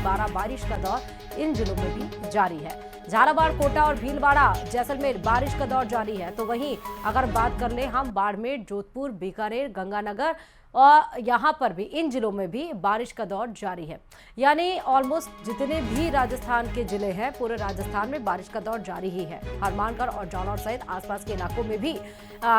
बारह बारिश का दौर इन जिलों में भी जारी है। झालावाड़, कोटा और भीलवाड़ा, जैसलमेर बारिश का दौर जारी है। तो वहीं अगर बात कर ले हम बाड़मेर, जोधपुर, बीकानेर, गंगानगर और यहाँ पर भी इन जिलों में भी बारिश का दौर जारी है। यानी ऑलमोस्ट जितने भी राजस्थान के जिले हैं, पूरे राजस्थान में बारिश का दौर जारी ही है। हनुमानगढ़ और जालौर सहित आसपास के इलाकों में भी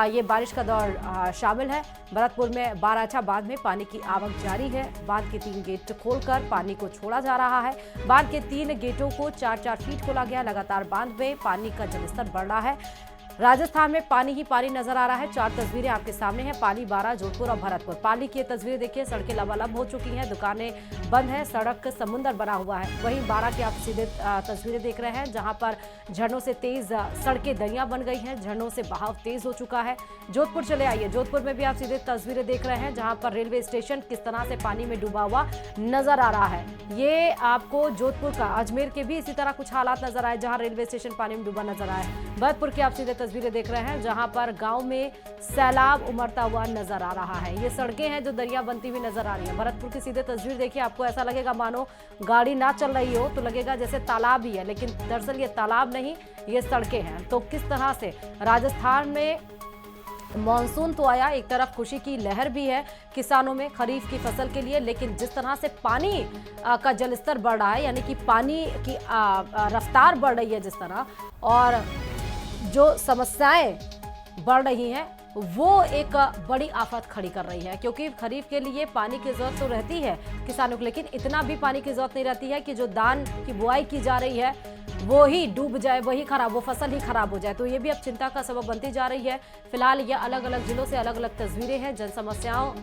ये बारिश का दौर शामिल है। भरतपुर में बाराछा बांध में पानी की आवक जारी है। बांध के 3 गेट खोलकर पानी को छोड़ा जा रहा है। बांध के 3 गेटों को 4-4 फीट खोला गया। लगातार बांध में पानी का जलस्तर बढ़ रहा है। राजस्थान में पानी ही पानी नजर आ रहा है। 4 तस्वीरें आपके सामने हैं। पाली, बारा, जोधपुर और भरतपुर। पाली की तस्वीरें देखिए, सड़कें लबालब हो चुकी हैं, दुकानें बंद हैं, सड़क समुंदर बना हुआ है। वहीं बारा की आप सीधे तस्वीरें देख रहे हैं, जहां पर झरनों से तेज सड़कें दरिया बन गई हैं, झरनों से बहाव तेज हो चुका है। जोधपुर चले आइए, जोधपुर में भी आप सीधे तस्वीरें देख रहे हैं, जहां पर रेलवे स्टेशन किस तरह से पानी में डूबा हुआ नजर आ रहा है। ये आपको जोधपुर का, अजमेर के भी इसी तरह कुछ हालात नजर आए, जहां रेलवे स्टेशन पानी में डूबा नजर आया। भरतपुर की आप सीधे तस्वीरें देख रहे हैं, जहां पर गांव में सैलाब उमड़ता हुआ नजर आ रहा है। ये सड़कें हैं जो दरिया बनती हुई नजर आ रही है। भरतपुर की सीधे तस्वीर देखिए, आपको ऐसा लगेगा मानो गाड़ी ना चल रही हो, तो लगेगा जैसे तालाब ही है, लेकिन दरअसल ये तालाब नहीं, ये सड़कें हैं। तो किस तरह से राजस्थान में मॉनसून तो आया, एक तरफ खुशी की लहर भी है किसानों में खरीफ की फसल के लिए, लेकिन जिस तरह से पानी का जलस्तर बढ़ रहा है, यानी कि पानी की रफ्तार बढ़ रही है जिस तरह, और जो समस्याएं बढ़ रही हैं, वो एक बड़ी आफत खड़ी कर रही है। क्योंकि खरीफ के लिए पानी की जरूरत तो रहती है किसानों को, लेकिन इतना भी पानी की जरूरत नहीं रहती है कि जो धान की बुआई की जा रही है वो ही डूब जाए, वही खराब, वो फसल ही खराब हो जाए। तो ये भी अब चिंता का सबब बनती जा रही है। फिलहाल ये अलग अलग जिलों से अलग अलग तस्वीरें हैं जन समस्याओं।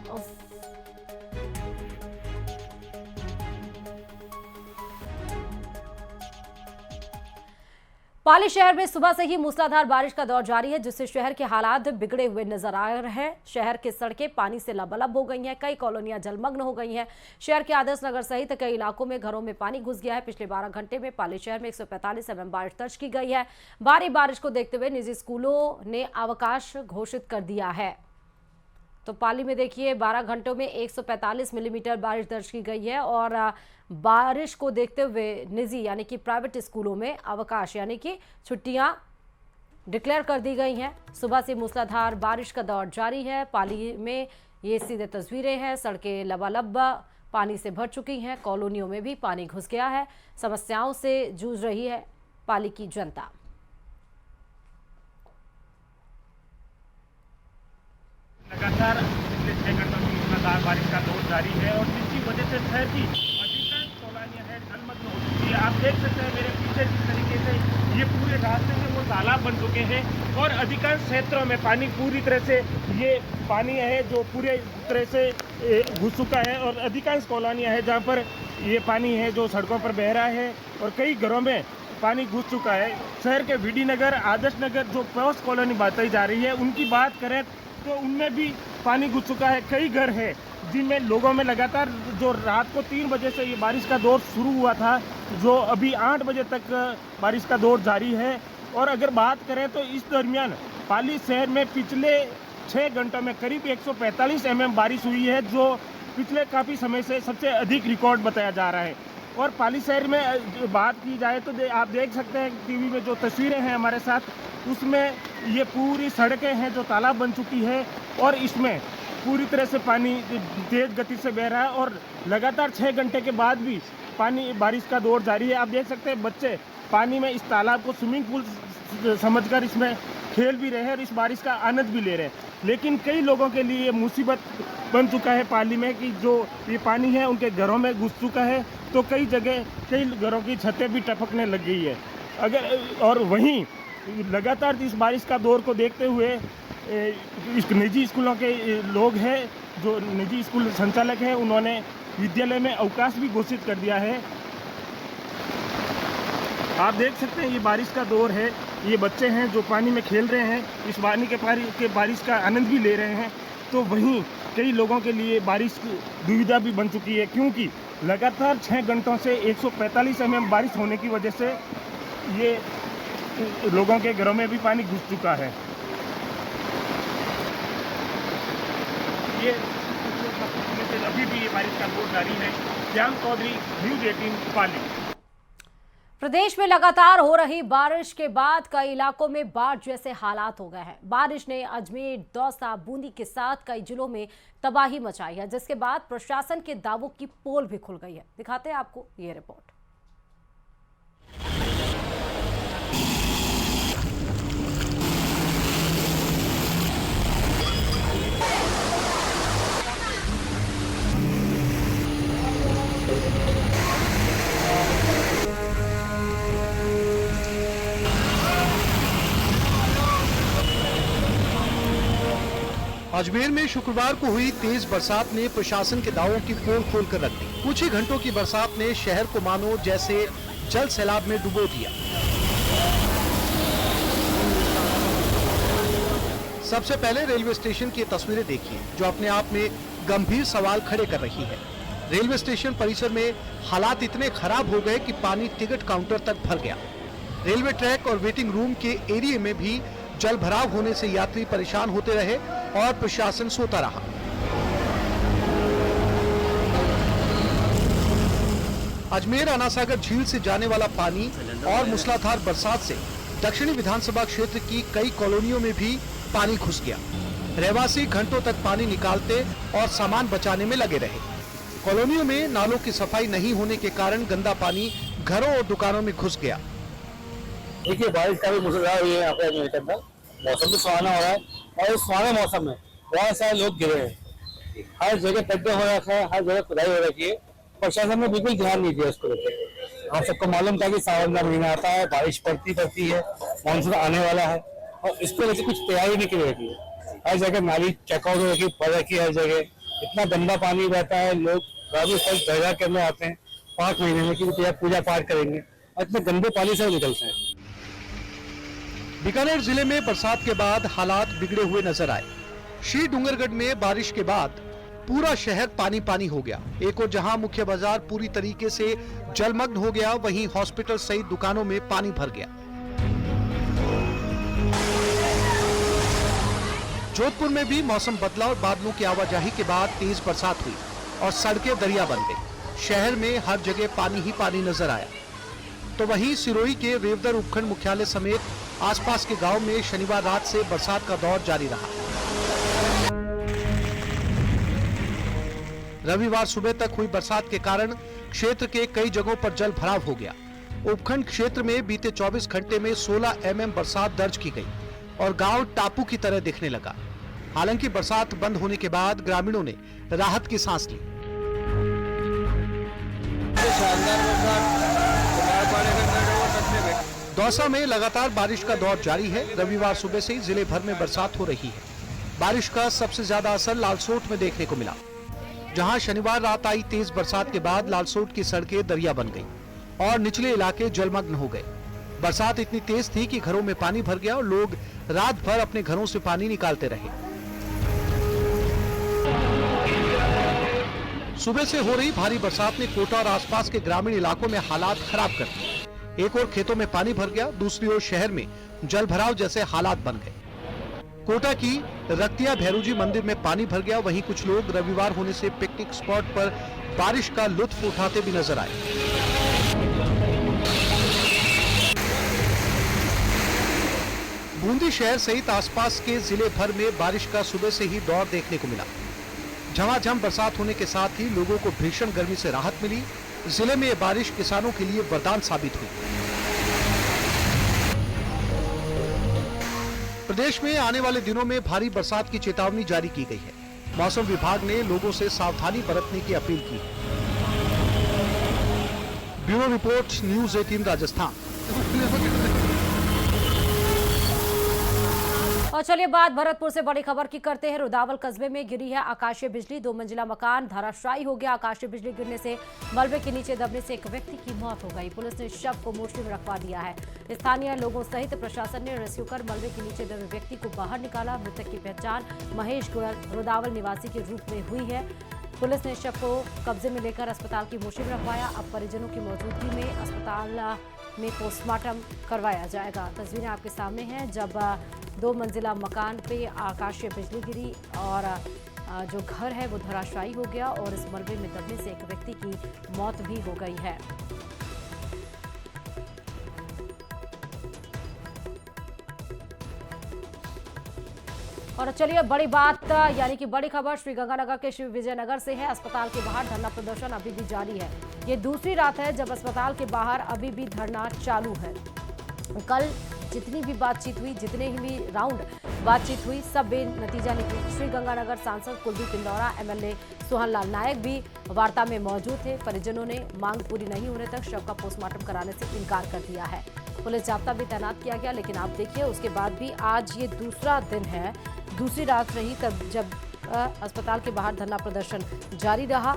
पाली शहर में सुबह से ही मूसलाधार बारिश का दौर जारी है, जिससे शहर के हालात बिगड़े हुए नजर आ रहे हैं। शहर की सड़कें पानी से लबालब हो गई हैं, कई कॉलोनियां जलमग्न हो गई हैं। शहर के आदर्श नगर सहित कई इलाकों में घरों में पानी घुस गया है। पिछले 12 घंटे में पाली शहर में 145 mm बारिश दर्ज की गई है। भारी बारिश को देखते हुए निजी स्कूलों ने अवकाश घोषित कर दिया है। तो पाली में देखिए 12 घंटों में 145 मिलीमीटर बारिश दर्ज की गई है, और बारिश को देखते हुए निजी यानी कि प्राइवेट स्कूलों में अवकाश यानी कि छुट्टियां डिक्लेयर कर दी गई हैं। सुबह से मूसलाधार बारिश का दौर जारी है। पाली में ये सीधे तस्वीरें हैं, सड़कें लबालब पानी से भर चुकी हैं, कॉलोनियों में भी पानी घुस गया है। समस्याओं से जूझ रही है पाली की जनता। लगातार पिछले 6 घंटों में मूसलाधार बारिश का दौर जारी है, और जिसकी वजह से शहर की अधिकांश कॉलोनियां हैं जलमग्न हो चुकी है। आप देख सकते हैं मेरे पीछे जिस तरीके से ये पूरे रास्ते हैं वो तालाब बन चुके हैं, और अधिकांश क्षेत्रों में पानी पूरी तरह से, ये पानी है जो पूरे तरह से घुस चुका है, और अधिकांश कॉलोनियां हैं जहाँ पर ये पानी है जो सड़कों पर बह रहा है, और कई घरों में पानी घुस चुका है। शहर के वीडी नगर, आदर्श नगर जो पोस्ट कॉलोनी बताई जा रही है, उनकी बात करें तो उनमें भी पानी घुस चुका है। कई घर हैं जिनमें लोगों में लगातार, जो रात को 3 बजे से ये बारिश का दौर शुरू हुआ था, जो अभी 8 बजे तक बारिश का दौर जारी है। और अगर बात करें तो इस दरमियान पाली शहर में पिछले 6 घंटों में करीब 145 mm बारिश हुई है, जो पिछले काफ़ी समय से सबसे अधिक रिकॉर्ड बताया जा रहा है। और पाली शहर में बात की जाए तो आप देख सकते हैं टीवी में जो तस्वीरें हैं हमारे साथ, उसमें ये पूरी सड़कें हैं जो तालाब बन चुकी है, और इसमें पूरी तरह से पानी तेज़ गति से बह रहा है, और लगातार 6 घंटे के बाद भी पानी बारिश का दौर जारी है। आप देख सकते हैं बच्चे पानी में इस तालाब को स्विमिंग पूल समझकर इसमें खेल भी रहे हैं और इस बारिश का आनंद भी ले रहे हैं। लेकिन कई लोगों के लिए ये मुसीबत बन चुका है पाली में कि जो ये पानी है उनके घरों में घुस चुका है, तो कई जगह कई घरों की छतें भी टपकने लग गई है। और वहीं लगातार इस बारिश का दौर को देखते हुए इस निजी स्कूलों के लोग हैं, जो निजी स्कूल संचालक हैं, उन्होंने विद्यालय में अवकाश भी घोषित कर दिया है। आप देख सकते हैं ये बारिश का दौर है, ये बच्चे हैं जो पानी में खेल रहे हैं, इस पानी के बारिश का आनंद भी ले रहे हैं। तो वहीं कई लोगों के लिए बारिश की दुविधा भी बन चुकी है, क्योंकि लगातार 6 घंटों से 145 mm बारिश होने की वजह से ये लोगों के घरों में भी पानी घुस चुका है। ये अभी भी ये बारिश का दौर जारी है। श्याम चौधरी, न्यूज 18 पाली। प्रदेश में लगातार हो रही बारिश के बाद कई इलाकों में बाढ़ जैसे हालात हो गए हैं। बारिश ने अजमेर, दौसा, बूंदी के साथ कई जिलों में तबाही मचाई है, जिसके बाद प्रशासन के दावों की पोल भी खुल गई है। दिखाते हैं आपको ये रिपोर्ट। अजमेर में शुक्रवार को हुई तेज बरसात ने प्रशासन के दावों की पोल खोलकर रख दी। कुछ ही घंटों की बरसात ने शहर को मानो जैसे जल सैलाब में डुबो दिया। सबसे पहले रेलवे स्टेशन की तस्वीरें देखिए, जो अपने आप में गंभीर सवाल खड़े कर रही है। रेलवे स्टेशन परिसर में हालात इतने खराब हो गए कि पानी टिकट काउंटर तक भर गया। रेलवे ट्रैक और वेटिंग रूम के एरिया में भी जल भराव होने से यात्री परेशान होते रहे और प्रशासन सोता रहा। अजमेर अनासागर झील से जाने वाला पानी और मूसलाधार बरसात से दक्षिणी विधानसभा क्षेत्र की कई कॉलोनियों में भी पानी घुस गया। रहवासी घंटों तक पानी निकालते और सामान बचाने में लगे रहे। कॉलोनियों में नालों की सफाई नहीं होने के कारण गंदा पानी घरों और दुकानों में घुस गया। देखिए, बारिश का भी मुसलधार हुई है यहाँ पे अजमेर के अंदर। मौसम भी सुहाना हो रहा है और इस सुहाने मौसम में बहुत सारे लोग गिरे हैं। हर जगह गड्ढे हो रखा है, हर जगह खुदाई हो रखी है। प्रशासन ने बिल्कुल ध्यान नहीं दिया इसको लेकर। आप सबको मालूम था कि सावन का महीना आता है, बारिश पड़ती है, मानसून आने वाला है और इसको लेकर कुछ तैयारी नहीं की रहती है। हर जगह नाली चेकआउट हो रखी, पड़ रखी है। हर जगह इतना गंदा पानी बहता है। लोग धार्मिक स्थल दरगाह के अंदर आते हैं 5 महीने में कि पूजा पाठ करेंगे और इतने गंदे पानी से निकलते हैं। बीकानेर जिले में बरसात के बाद हालात बिगड़े हुए नजर आए। श्री डूंगरगढ़ में बारिश के बाद पूरा शहर पानी पानी हो गया। एक और जहां मुख्य बाजार पूरी तरीके से जलमग्न हो गया, वहीं हॉस्पिटल सहित दुकानों में पानी भर गया। जोधपुर में भी मौसम बदला और बादलों की आवाजाही के बाद तेज बरसात हुई और सड़कें दरिया बन गई। शहर में हर जगह पानी ही पानी नजर आया। तो वहीं सिरोही के रेवदर उपखंड मुख्यालय समेत आसपास के गांव में शनिवार रात से बरसात का दौर जारी रहा। रविवार सुबह तक हुई बरसात के कारण क्षेत्र के कई जगहों पर जल भराव हो गया। उपखंड क्षेत्र में बीते 24 घंटे में 16 mm बरसात दर्ज की गई और गांव टापू की तरह दिखने लगा। हालांकि बरसात बंद होने के बाद ग्रामीणों ने राहत की सांस ली। दौसा में लगातार बारिश का दौर जारी है। रविवार सुबह से ही जिले भर में बरसात हो रही है। बारिश का सबसे ज्यादा असर लालसोट में देखने को मिला, जहां शनिवार रात आई तेज बरसात के बाद लालसोट की सड़कें दरिया बन गई और निचले इलाके जलमग्न हो गए। बरसात इतनी तेज थी कि घरों में पानी भर गया और लोग रात भर अपने घरों से पानी निकालते रहे। सुबह से हो रही भारी बरसात ने कोटा और आसपास के ग्रामीण इलाकों में हालात खराब कर दिए। एक ओर खेतों में पानी भर गया, दूसरी ओर शहर में जल भराव जैसे हालात बन गए। कोटा की रक्तिया भैरूजी मंदिर में पानी भर गया। वहीं कुछ लोग रविवार होने से पिकनिक स्पॉट पर बारिश का लुत्फ उठाते भी नजर आए। बूंदी शहर सहित आसपास के जिले भर में बारिश का सुबह से ही दौर देखने को मिला। झमाझम बरसात होने के साथ ही लोगों को भीषण गर्मी से राहत मिली। जिले में बारिश किसानों के लिए वरदान साबित हुई। प्रदेश में आने वाले दिनों में भारी बरसात की चेतावनी जारी की गई है। मौसम विभाग ने लोगों से सावधानी बरतने की अपील की है। Bureau report, news 18 Rajasthan. और चलिए बात भरतपुर से बड़ी खबर की करते हैं। रुदावल कस्बे में गिरी है आकाशीय बिजली। 2 मंजिला मकान धराशायी हो गया। आकाशीय बिजली गिरने से मलबे के नीचे दबने से एक व्यक्ति की मौत हो गई। पुलिस ने शव को मोर्चरी में रखवा दिया है। स्थानीय लोगों सहित प्रशासन ने रेस्क्यू कर मलबे के नीचे दबे व्यक्ति को बाहर निकाला। मृतक की पहचान महेश गोयल रुदावल निवासी के रूप में हुई है। पुलिस ने शव को कब्जे में लेकर अस्पताल की मोर्चरी में रखवाया। अब परिजनों की मौजूदगी में अस्पताल में पोस्टमार्टम करवाया जाएगा। तस्वीरें आपके सामने हैं जब 2 मंजिला मकान पे आकाशीय बिजली गिरी और जो घर है वो धराशायी हो गया और इस मलबे में दबने से एक व्यक्ति की मौत भी हो गई है। और चलिए बड़ी बात यानी कि बड़ी खबर श्रीगंगानगर के शिव विजयनगर से है। अस्पताल के बाहर धरना प्रदर्शन अभी भी जारी है। ये दूसरी रात है जब अस्पताल के बाहर अभी भी धरना चालू है। कल जितनी भी बातचीत हुई, जितने भी राउंड बातचीत हुई, सब बेनतीजा निकली। श्रीगंगानगर सांसद कुलदीप इंदौरा, एमएलए सोहनलाल नायक भी वार्ता में मौजूद थे। परिजनों ने मांग पूरी नहीं होने तक शव का पोस्टमार्टम कराने से इनकार कर दिया है। पुलिस जाब्ता भी तैनात किया गया, लेकिन आप देखिए उसके बाद भी आज ये दूसरा दिन है, दूसरी रात रही तब जब अस्पताल के बाहर धरना प्रदर्शन जारी रहा।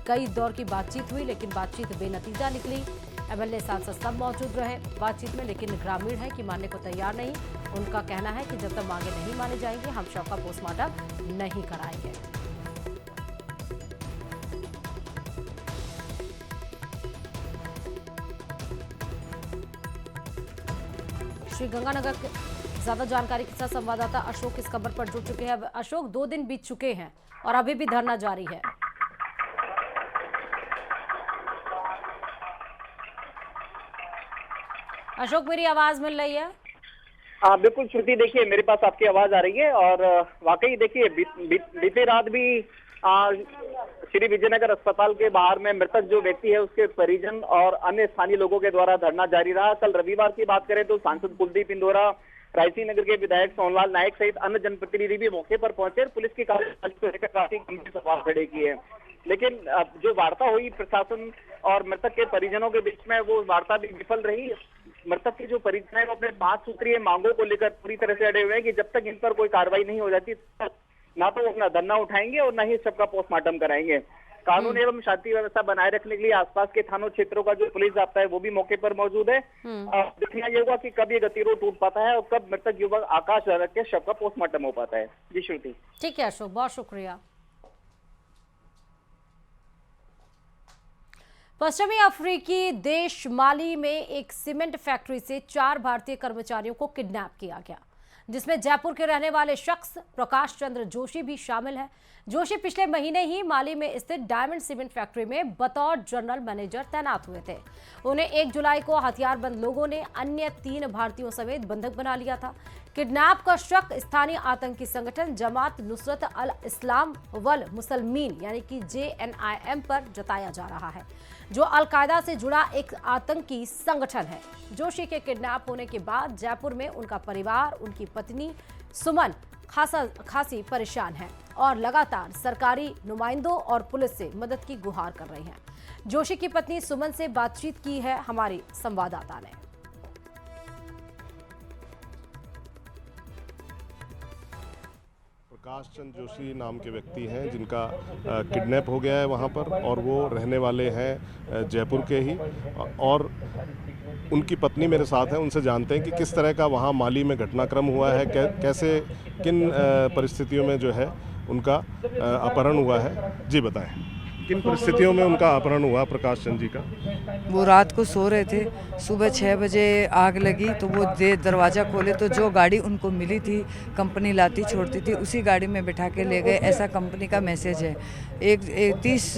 कई दौर की बातचीत हुई लेकिन बातचीत बेनतीजा निकली। एमएलए सांसद सब मौजूद रहे बातचीत में, लेकिन ग्रामीण है कि मानने को तैयार नहीं। उनका कहना है कि जब तक मांगे नहीं माने जाएंगे हम शव का पोस्टमार्टम नहीं कराएंगे। श्रीगंगानगर के ज्यादा जानकारी के साथ संवाददाता अशोक इस खबर पर जुड़ चुके हैं। अशोक, 2 दिन बीत चुके हैं और अभी भी धरना जारी है। अशोक, मेरी आवाज मिल रही है? हाँ बिल्कुल श्रुति, देखिए मेरे पास आपकी आवाज आ रही है। और वाकई देखिए बीते रात भी श्री विजयनगर अस्पताल के बाहर में मृतक जो व्यक्ति है उसके परिजन और अन्य स्थानीय लोगों के द्वारा धरना जारी रहा। कल रविवार की बात करें तो सांसद कुलदीप इंदौरा, रायसी नगर के विधायक सोहनलाल नायक सहित अन्य जनप्रतिनिधि भी मौके पर पहुंचे और पुलिस की कार्यप्रणाली को लेकर काफी गंभीर सवाल खड़े किए। लेकिन जो वार्ता हुई प्रशासन और मृतक के परिजनों के बीच में, वो वार्ता भी विफल रही। मृतक के जो परिजन है वो अपने 5 सूत्रीय मांगों को लेकर पूरी तरह से अड़े हुए हैं कि जब तक इन पर कोई कार्रवाई नहीं हो जाती ना तो वो अपना धरना उठाएंगे और ना ही सबका पोस्टमार्टम कराएंगे। कानून एवं शांति व्यवस्था बनाए रखने के लिए आसपास के थानों क्षेत्रों का जो पुलिस जाब्ता है वो भी मौके पर मौजूद है। देखना ये होगा कि कब ये गतिरोध टूट पाता है और कब मृतक युवक आकाश झालक के शव का पोस्टमार्टम हो पाता है। जी श्रुति। ठीक है अशोक, बहुत शुक्रिया। पश्चिमी अफ्रीकी देश माली में एक सीमेंट फैक्ट्री से 4 भारतीय कर्मचारियों को किडनैप किया गया, जिसमें जयपुर के रहने वाले शख्स प्रकाश चंद्र जोशी भी शामिल है। जोशी पिछले महीने ही माली में स्थित डायमंड सीमेंट फैक्ट्री में बतौर जनरल मैनेजर तैनात हुए थे। उन्हें 1 जुलाई को हथियारबंद लोगों ने अन्य 3 भारतीयों समेत बंधक बना लिया था। किडनैप का शक स्थानीय आतंकी संगठन जमात नुसरत अल इस्लाम वल मुसलमीन यानी कि JNIM पर जताया जा रहा है, जो अल-कायदा से जुड़ा एक आतंकी संगठन है। जोशी के किडनैप होने के बाद जयपुर में उनका परिवार, उनकी पत्नी सुमन खासी परेशान है और लगातार सरकारी नुमाइंदों और पुलिस से मदद की गुहार कर रही हैं। जोशी की पत्नी सुमन से बातचीत की है हमारी संवाददाता ने। प्रकाश चंद्र जोशी नाम के व्यक्ति हैं जिनका किडनैप हो गया है वहाँ पर, और वो रहने वाले हैं जयपुर के ही, और उनकी पत्नी मेरे साथ हैं। उनसे जानते हैं कि किस तरह का वहाँ माली में घटनाक्रम हुआ है, कैसे किन परिस्थितियों में जो है उनका अपहरण हुआ है। जी बताएं, किन परिस्थितियों में उनका अपहरण हुआ प्रकाश चंद्र जी का? वो रात को सो रहे थे, सुबह 6 बजे आग लगी तो वो दरवाज़ा खोले तो जो गाड़ी उनको मिली थी, कंपनी लाती छोड़ती थी, उसी गाड़ी में बिठा के ले गए, ऐसा कंपनी का मैसेज है। 31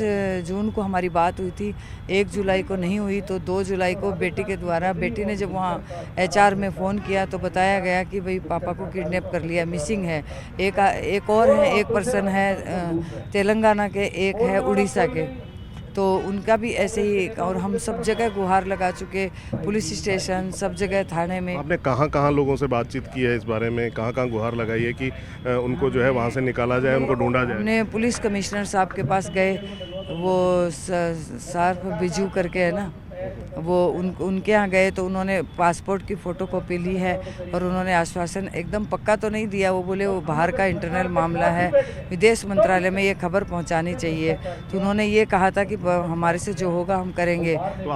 जून को हमारी बात हुई थी, 1 जुलाई को नहीं हुई तो 2 जुलाई को बेटी के द्वारा, बेटी ने जब वहाँ HR में फ़ोन किया तो बताया गया कि भाई पापा को किडनैप कर लिया, मिसिंग है। एक और है, एक पर्सन है तेलंगाना के, एक है उड़ीसा के, तो उनका भी ऐसे ही। और हम सब जगह गुहार लगा चुके, पुलिस स्टेशन सब जगह, थाने में। आपने कहाँ लोगों से बातचीत की है इस बारे में? कहाँ गुहार लगाई है कि उनको जो है वहाँ से निकाला जाए, उनको ढूंढा जाए? हमने पुलिस कमिश्नर साहब के पास गए, वो सार्फ बिजू करके है ना, वो उनके यहाँ गए तो उन्होंने पासपोर्ट की फ़ोटोकॉपी ली है और उन्होंने आश्वासन एकदम पक्का तो नहीं दिया। वो बोले वो बाहर का इंटरनल मामला है, विदेश मंत्रालय में ये खबर पहुंचानी चाहिए। तो उन्होंने ये कहा था कि हमारे से जो होगा हम करेंगे। तो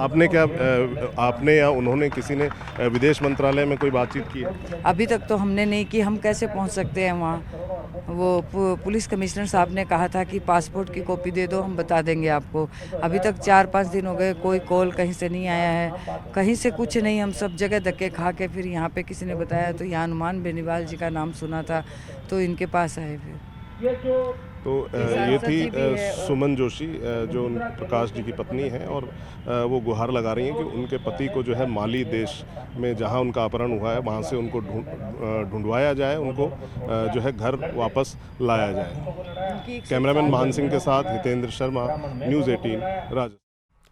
आपने या उन्होंने, किसी ने विदेश मंत्रालय में कोई बातचीत की है? अभी तक तो हमने नहीं की, हम कैसे पहुँच सकते हैं वहाँ। वो पुलिस कमिश्नर साहब ने कहा था कि पासपोर्ट की कॉपी दे दो, हम बता देंगे आपको। अभी तक 4-5 दिन हो गए, कोई कॉल कहीं से नहीं आया है, कहीं से कुछ नहीं। हम सब जगह धक्के खा के फिर यहाँ पे किसी ने बताया तो यहाँ हनुमान बेनीवाल जी का नाम सुना था तो इनके पास आए। फिर तो ये थी सुमन जोशी जो प्रकाश जी की पत्नी हैं, और वो गुहार लगा रही हैं कि उनके पति को जो है माली देश में जहां उनका अपहरण हुआ है वहां से उनको ढूंढवाया जाए, उनको जो है घर वापस लाया जाए। कैमरामैन मान सिंह के साथ हितेंद्र शर्मा, न्यूज़ 18 राजस्थान।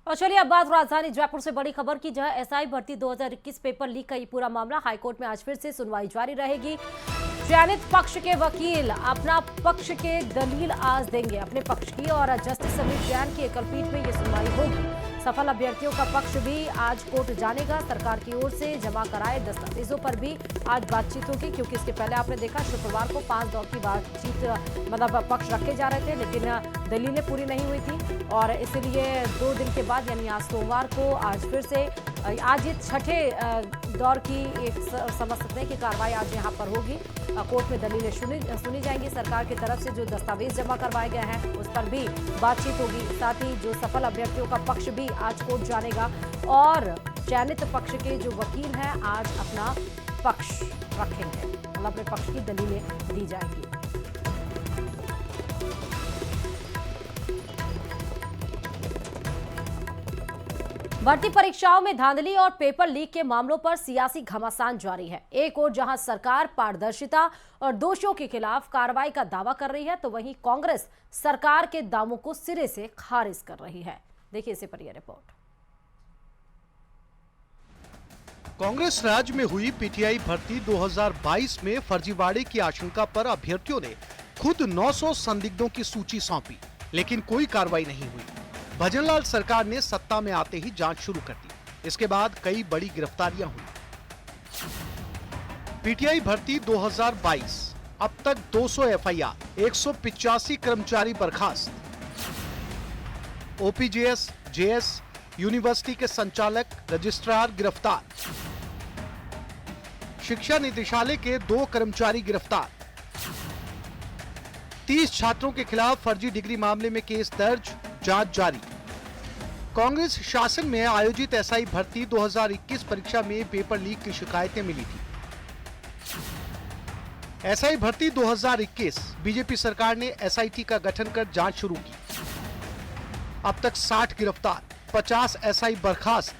और चलिए अब बात राजधानी जयपुर से बड़ी खबर की, जहां एसआई भर्ती 2021 पेपर लीक का ये पूरा मामला हाईकोर्ट में आज फिर से सुनवाई जारी रहेगी। चयनित पक्ष के वकील अपना पक्ष के दलील आज देंगे अपने पक्ष की, और जस्टिस समीर जैन की एकलपीठ में ये सुनवाई होगी। सफल अभ्यर्थियों का पक्ष भी आज कोर्ट जानेगा। सरकार की ओर से जमा कराए दस्तावेजों पर भी आज बातचीत होगी, क्योंकि इसके पहले आपने देखा शुक्रवार को 5 दौर की बातचीत मतलब पक्ष रखे जा रहे थे, लेकिन दलीलें पूरी नहीं हुई थी, और इसलिए 2 दिन के बाद यानी आज सोमवार को आज फिर से आज ये छठे दौर की एक समझ सकते हैं कि कार्रवाई आज यहाँ पर होगी। कोर्ट में दलीलें सुनी जाएंगी। सरकार की तरफ से जो दस्तावेज जमा करवाए गए हैं उस पर भी बातचीत होगी। साथ ही जो सफल अभ्यर्थियों का पक्ष भी आज कोर्ट जानेगा, और चयनित पक्ष के जो वकील हैं आज अपना पक्ष रखेंगे, मतलब अपने पक्ष की दलीलें दी जाएंगी। भर्ती परीक्षाओं में धांधली और पेपर लीक के मामलों पर सियासी घमासान जारी है। एक ओर जहां सरकार पारदर्शिता और दोषियों के खिलाफ कार्रवाई का दावा कर रही है, तो वहीं कांग्रेस सरकार के दावों को सिरे से खारिज कर रही है। देखिए इसे पर यह रिपोर्ट। कांग्रेस राज्य में हुई पीटीआई भर्ती 2022 में फर्जीवाड़े की आशंका पर अभ्यर्थियों ने खुद 900 संदिग्धों की सूची सौंपी, लेकिन कोई कार्रवाई नहीं हुई। भजनलाल सरकार ने सत्ता में आते ही जांच शुरू कर दी। इसके बाद कई बड़ी गिरफ्तारियां हुई। पीटीआई भर्ती 2022, अब तक 200 एफआईआर, 185 कर्मचारी बर्खास्त। ओपीजेएस, जेएस, यूनिवर्सिटी के संचालक, रजिस्ट्रार गिरफ्तार। शिक्षा निदेशालय के 2 कर्मचारी गिरफ्तार। 30 छात्रों के खिलाफ फर्जी डिग्री मामले में केस दर्ज, जांच जारी। कांग्रेस शासन में आयोजित एसआई भर्ती 2021 परीक्षा में पेपर लीक की शिकायतें मिली थी। एसआई भर्ती 2021 बीजेपी सरकार ने एसआईटी का गठन कर जांच शुरू की। अब तक 60 गिरफ्तार, 50 एसआई बर्खास्त,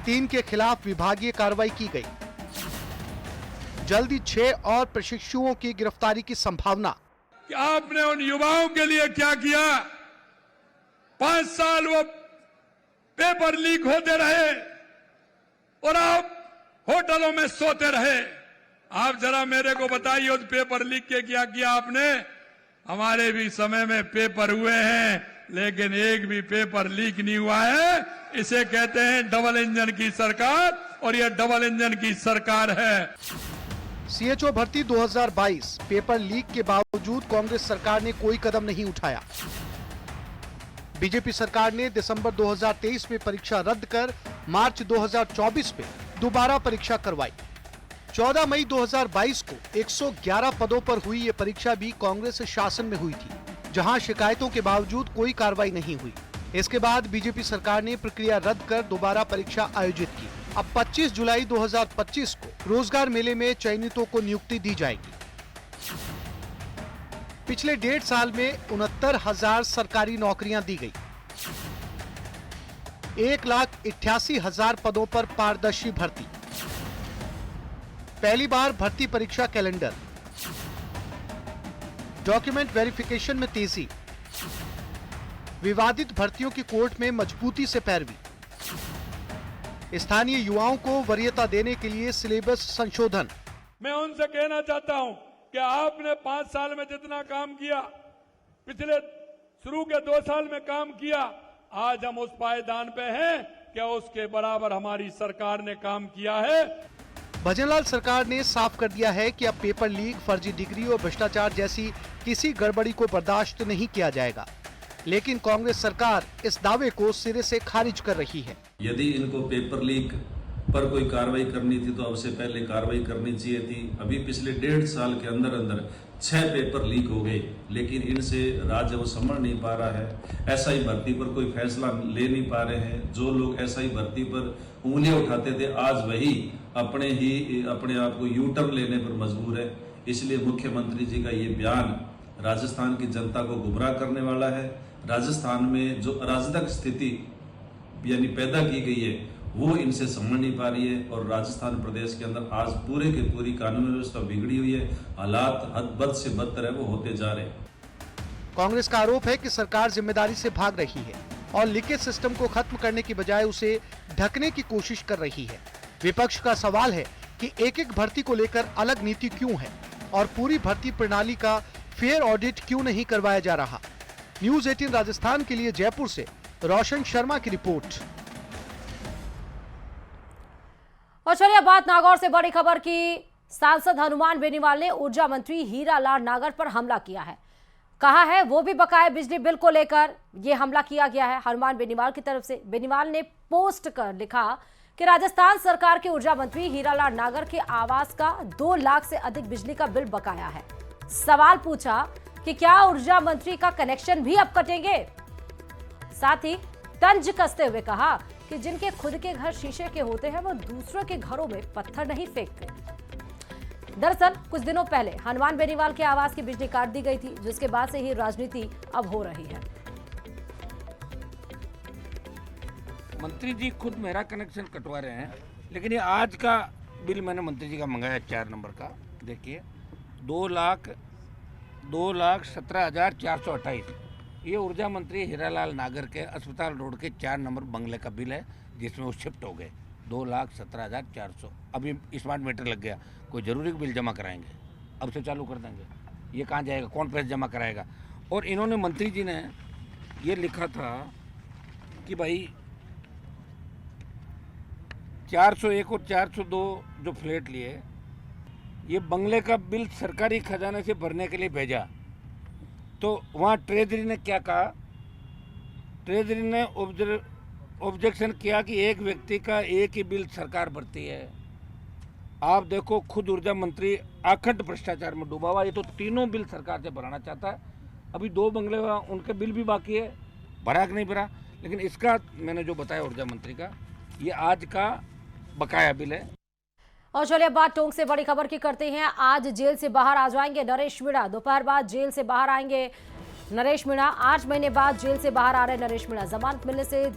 3 के खिलाफ विभागीय कार्रवाई की गई। जल्दी 6 और प्रशिक्षुओं की गिरफ्तारी की संभावना। कि आपने उन युवाओं के लिए क्या किया? 5 साल वो पेपर लीक होते रहे और आप होटलों में सोते रहे। आप जरा मेरे को बताइए उस पेपर लीक के क्या किया आपने? हमारे भी समय में पेपर हुए हैं, लेकिन एक भी पेपर लीक नहीं हुआ है। इसे कहते हैं डबल इंजन की सरकार, और यह डबल इंजन की सरकार है। सीएचओ भर्ती 2022 पेपर लीक के बावजूद कांग्रेस सरकार ने कोई कदम नहीं उठाया। बीजेपी सरकार ने दिसंबर 2023 में परीक्षा रद्द कर मार्च 2024 में दोबारा परीक्षा करवाई। 14 मई 2022 को 111 पदों पर हुई ये परीक्षा भी कांग्रेस शासन में हुई थी, जहां शिकायतों के बावजूद कोई कार्रवाई नहीं हुई। इसके बाद बीजेपी सरकार ने प्रक्रिया रद्द कर दोबारा परीक्षा आयोजित की। अब 25 जुलाई 2025 को रोजगार मेले में चयनितों को नियुक्ति दी जाएगी। पिछले 1.5 साल में 69,000 सरकारी नौकरियां दी गई। 1,88,000 पदों पर पारदर्शी भर्ती। पहली बार भर्ती परीक्षा कैलेंडर। डॉक्यूमेंट वेरिफिकेशन में तेजी। विवादित भर्तियों की कोर्ट में मजबूती से पैरवी। स्थानीय युवाओं को वरीयता देने के लिए सिलेबस संशोधन। मैं उनसे कहना चाहता हूं कि आपने 5 साल में जितना काम किया, पिछले शुरू के 2 साल में काम किया, आज हम उस पायदान पे हैं कि उसके बराबर हमारी सरकार ने काम किया है। भजनलाल सरकार ने साफ कर दिया है कि अब पेपर लीक, फर्जी डिग्री और भ्रष्टाचार जैसी किसी गड़बड़ी को बर्दाश्त नहीं किया जाएगा। लेकिन कांग्रेस सरकार इस दावे को सिरे से खारिज कर रही है। यदि इनको पेपर लीक पर कोई कार्रवाई करनी थी तो अब से पहले कार्रवाई करनी चाहिए थी। अभी पिछले 1.5 साल के अंदर अंदर 6 पेपर लीक हो गए, लेकिन इनसे राज्य वो संभल नहीं पा रहा है। एसआई भर्ती पर कोई फैसला ले नहीं पा रहे हैं। जो लोग एसआई भर्ती पर उंगलियां उठाते थे, आज वही अपने आप को यू टर्न लेने पर मजबूर है। इसलिए मुख्यमंत्री जी का ये बयान राजस्थान की जनता को गुमराह करने वाला है। राजस्थान में जो अराजकता स्थिति यानी पैदा की गई है वो इनसे समझ नहीं पा रही है और राजस्थान प्रदेश के अंदर आज पूरे की पूरी कानून व्यवस्था बिगड़ी हुई है। हालात हद से बदतर है वो होते जा रहे हैं। कांग्रेस का आरोप है कि सरकार जिम्मेदारी से भाग रही है और लीकेज सिस्टम को खत्म करने की बजाय उसे ढकने की कोशिश कर रही है। विपक्ष का सवाल है कि एक भर्ती को लेकर अलग नीति क्यों है और पूरी भर्ती प्रणाली का फेयर ऑडिट क्यों नहीं करवाया जा रहा। न्यूज़ 18 राजस्थान के लिए जयपुर से रोशन शर्मा की रिपोर्ट। और चलिए बात नागौर से बड़ी खबर की। सांसद हनुमान बेनीवाल ने ऊर्जा मंत्री हीरालाल नागर पर हमला किया है। कहा है वो भी बकाया बिजली बिल को लेकर ये हमला किया गया है हनुमान बेनीवाल की तरफ से। बेनीवाल ने पोस्ट कर लिखा कि राजस्थान सरकार के ऊर्जा मंत्री हीरालाल नागर के आवास का 2 लाख से अधिक बिजली का बिल बकाया है। सवाल पूछा कि क्या ऊर्जा मंत्री का कनेक्शन भी अब कटेंगे। साथ ही तंज कसते हुए कहा कि जिनके खुद के घर शीशे के होते हैं वो दूसरों के घरों में पत्थर नहीं फेंकते। दरअसल कुछ दिनों पहले हनुमान बेनीवाल के आवास की बिजली काट दी गई थी, जिसके बाद से ही राजनीति अब हो रही है। मंत्री जी खुद मेरा कनेक्शन कटवा रहे हैं, लेकिन ये आज का बिल मैंने मंत्री जी का मंगाया 4 नंबर का। देखिए 2,17,428 ये ऊर्जा मंत्री हीरालाल नागर के अस्पताल रोड के 4 नंबर बंगले का बिल है, जिसमें वो शिफ्ट हो गए। 2,17,400 अभी स्मार्ट मीटर लग गया, कोई ज़रूरी बिल जमा कराएंगे, अब से चालू कर देंगे। ये कहाँ जाएगा, कौन पैसे जमा कराएगा। और इन्होंने मंत्री जी ने ये लिखा था कि भाई 401 और 402 जो फ्लैट लिए ये बंगले का बिल सरकारी खजाने से भरने के लिए भेजा। तो वहाँ ट्रेजरी ने क्या कहा, ट्रेजरी ने ऑब्जेक्शन किया कि एक व्यक्ति का एक ही बिल सरकार भरती है। आप देखो खुद ऊर्जा मंत्री अखंड भ्रष्टाचार में डूबा हुआ। ये तो तीनों बिल सरकार से भराना चाहता है। अभी 2 बंगले उनके बिल भी बाकी है, भरा कि नहीं भरा। लेकिन इसका मैंने जो बताया ऊर्जा मंत्री का, ये आज का बकाया बिल है। और चलिए बात टोंक से बड़ी खबर की करते हैं। आज जेल से बाहर आ जाएंगे नरेश मीणा। दोपहर बाद जेल से बाहर आएंगे नरेश मीणा। 8 महीने बाद जेल से बाहर आ रहे नरेश मीणा। जमानत मिलने से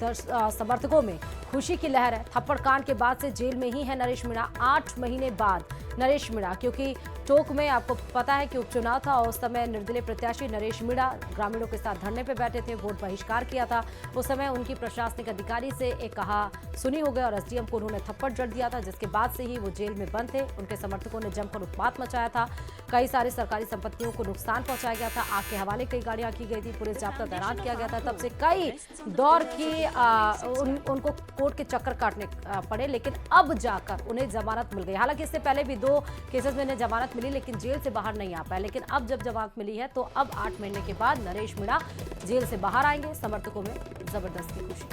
समर्थकों में खुशी की लहर है। थप्पड़ कांड के बाद से जेल में ही है नरेश मीणा। 8 महीने बाद नरेश मीणा, क्योंकि टोंक में आपको पता है कि उपचुनाव था और उस समय निर्दलीय प्रत्याशी नरेश मीणा ग्रामीणों के साथ धरने पे बैठे थे, वोट बहिष्कार किया था। उस समय उनकी प्रशासनिक अधिकारी से एक कहा सुनी हो गई और एसडीएम को उन्होंने थप्पड़ जड़ दिया था, जिसके बाद से ही वो जेल में बंद थे। उनके समर्थकों ने जमकर उत्पात मचाया था। कई सारी सरकारी संपत्तियों को नुकसान पहुंचाया गया था। आग के हवाले कई गाड़ियां की गई थी। पुलिस जाब्ता तैनात किया गया था। तब से कई दौर की उनको कोर्ट के चक्कर काटने पड़े, लेकिन अब जाकर उन्हें जमानत मिल गई। हालांकि इससे पहले भी 2 केसेस में इन्हें जमानत मिली, लेकिन जेल से बाहर नहीं आ पाए। लेकिन अब जब जमानत मिली है तो अब 8 महीने के बाद नरेश मीणा जेल से बाहर आएंगे। समर्थकों में जबरदस्त खुशी।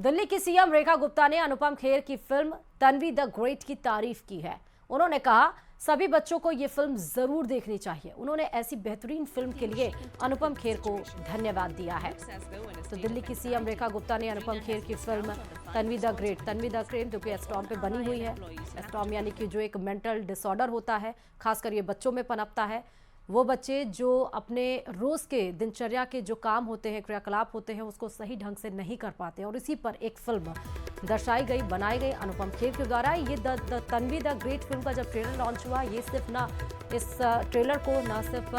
दिल्ली की सीएम रेखा गुप्ता ने अनुपम खेर की फिल्म तन्वी द ग्रेट की तारीफ की है। उन्होंने कहा सभी बच्चों को ये फिल्म जरूर देखनी चाहिए। उन्होंने ऐसी बेहतरीन फिल्म के लिए अनुपम खेर को धन्यवाद दिया है। तो दिल्ली की सीएम रेखा गुप्ता ने अनुपम खेर की फिल्म तन्वी द ग्रेट जो कि एस्टॉम पे बनी हुई है। एस्टॉम यानी कि जो एक मेंटल डिसऑर्डर होता है, खासकर ये बच्चों में पनपता है। वो बच्चे जो अपने रोज के दिनचर्या के जो काम होते हैं, क्रियाकलाप होते हैं, उसको सही ढंग से नहीं कर पाते हैं। और इसी पर एक फिल्म दर्शाई गई, बनाई गई अनुपम खेर के द्वारा। ये तन्वी द ग्रेट फिल्म का जब ट्रेलर लॉन्च हुआ, ये सिर्फ ना इस ट्रेलर को न सिर्फ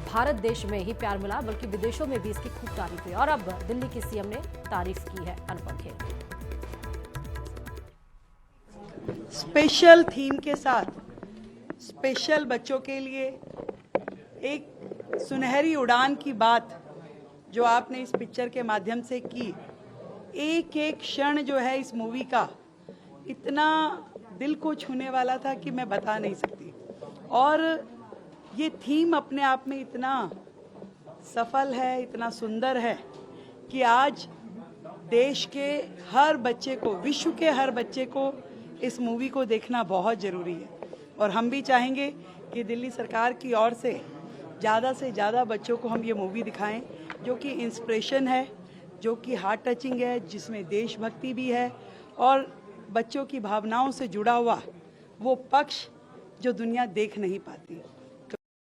भारत देश में ही प्यार मिला, बल्कि विदेशों में भी इसकी खूब तारीफ हुई। और अब दिल्ली की सीएम ने तारीफ की है अनुपम खेर की। स्पेशल थीम के साथ स्पेशल बच्चों के लिए एक सुनहरी उड़ान की बात जो आपने इस पिक्चर के माध्यम से की। एक एक क्षण जो है इस मूवी का इतना दिल को छूने वाला था कि मैं बता नहीं सकती। और ये थीम अपने आप में इतना सफल है, इतना सुंदर है कि आज देश के हर बच्चे को, विश्व के हर बच्चे को इस मूवी को देखना बहुत ज़रूरी है। और हम भी चाहेंगे कि दिल्ली सरकार की ओर से ज़्यादा बच्चों को हम ये मूवी दिखाएं, जो कि इंस्पिरेशन है, जो कि हार्ट टचिंग है, जिसमें देशभक्ति भी है और बच्चों की भावनाओं से जुड़ा हुआ वो पक्ष जो दुनिया देख नहीं पाती।